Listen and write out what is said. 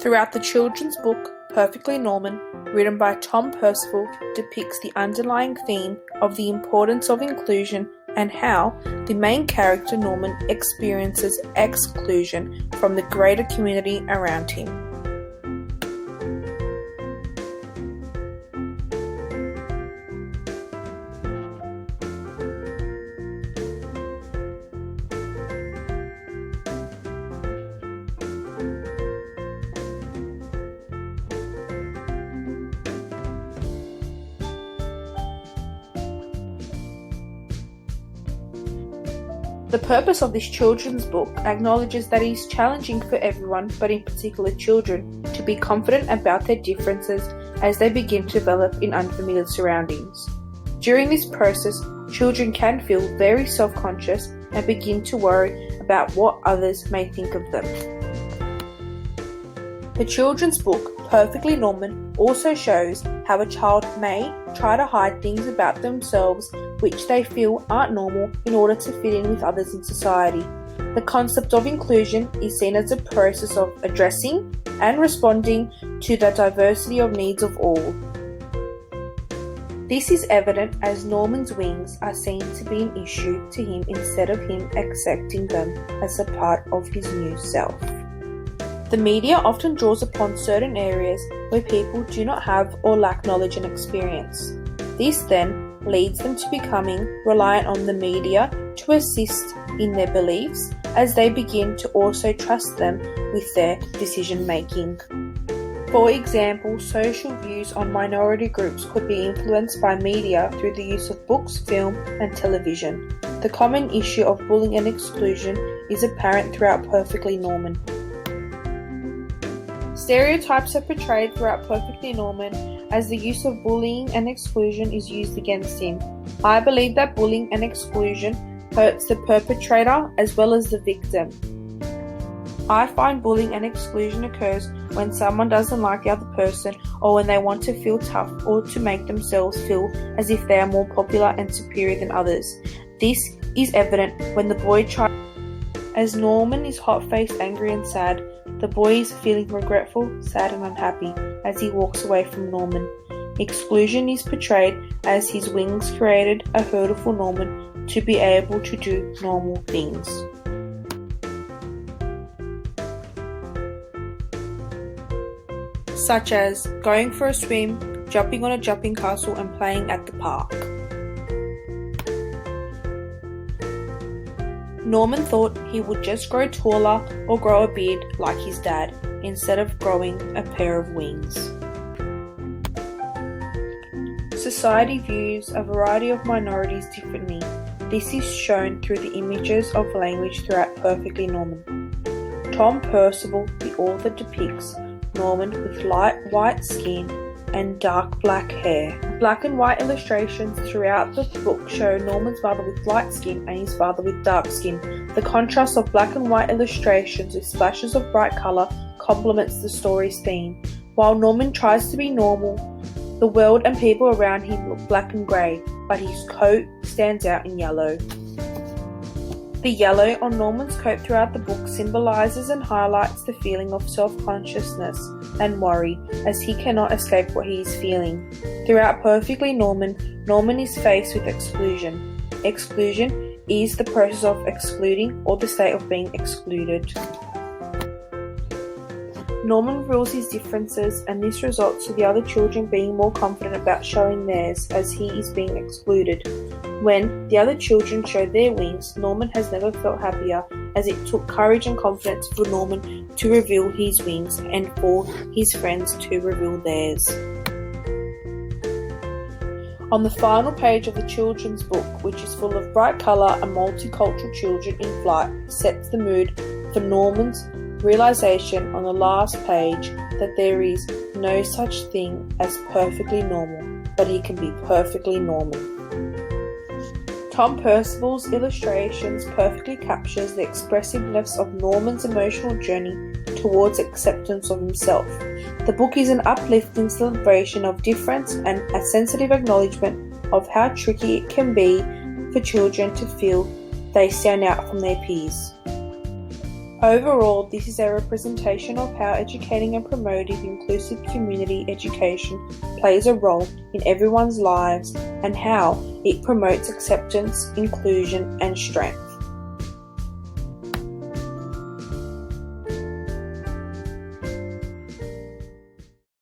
Throughout the children's book, Perfectly Norman, written by Tom Percival, depicts the underlying theme of the importance of inclusion and how the main character Norman experiences exclusion from the greater community around him. The purpose of this children's book acknowledges that it is challenging for everyone, but in particular children, to be confident about their differences as they begin to develop in unfamiliar surroundings. During this process, children can feel very self-conscious and begin to worry about what others may think of them. The children's book, Perfectly Norman, also shows how a child may try to hide things about themselves which they feel aren't normal in order to fit in with others in society. The concept of inclusion is seen as a process of addressing and responding to the diversity of needs of all. This is evident as Norman's wings are seen to be an issue to him instead of him accepting them as a part of his new self. The media often draws upon certain areas where people do not have or lack knowledge and experience. This then leads them to becoming reliant on the media to assist in their beliefs as they begin to also trust them with their decision making. For example, social views on minority groups could be influenced by media through the use of books, film, and television. The common issue of bullying and exclusion is apparent throughout Perfectly Norman. Stereotypes are portrayed throughout Perfectly Norman as the use of bullying and exclusion is used against him. I believe that bullying and exclusion hurts the perpetrator as well as the victim. I find bullying and exclusion occurs when someone doesn't like the other person or when they want to feel tough or to make themselves feel as if they are more popular and superior than others. This is evident when the boy tries. As Norman is hot-faced, angry and sad, the boy is feeling regretful, sad and unhappy as he walks away from Norman. Exclusion is portrayed as his wings created a hurdle for Norman to be able to do normal things. Such as going for a swim, jumping on a jumping castle and playing at the park. Norman thought he would just grow taller or grow a beard like his dad, instead of growing a pair of wings. Society views a variety of minorities differently. This is shown through the images of language throughout Perfectly Norman. Tom Percival, the author, depicts Norman with light white skin and dark black hair. Black and white illustrations throughout the book show Norman's mother with light skin and his father with dark skin. The contrast of black and white illustrations with splashes of bright colour complements the story's theme. While Norman tries to be normal, the world and people around him look black and grey, but his coat stands out in yellow. The yellow on Norman's coat throughout the book symbolises and highlights the feeling of self-consciousness and worry as he cannot escape what he is feeling. Throughout Perfectly Norman, Norman is faced with exclusion. Exclusion is the process of excluding or the state of being excluded. Norman reveals his differences and this results to the other children being more confident about showing theirs as he is being excluded. When the other children show their wings, Norman has never felt happier as it took courage and confidence for Norman to reveal his wings and for his friends to reveal theirs. On the final page of the children's book, which is full of bright colour and multicultural children in flight, sets the mood for Norman's realisation on the last page that there is no such thing as perfectly normal, but he can be perfectly normal. Tom Percival's illustrations perfectly captures the expressiveness of Norman's emotional journey towards acceptance of himself. The book is an uplifting celebration of difference and a sensitive acknowledgement of how tricky it can be for children to feel they stand out from their peers. Overall, this is a representation of how educating and promoting inclusive community education plays a role in everyone's lives and how it promotes acceptance, inclusion, and strength.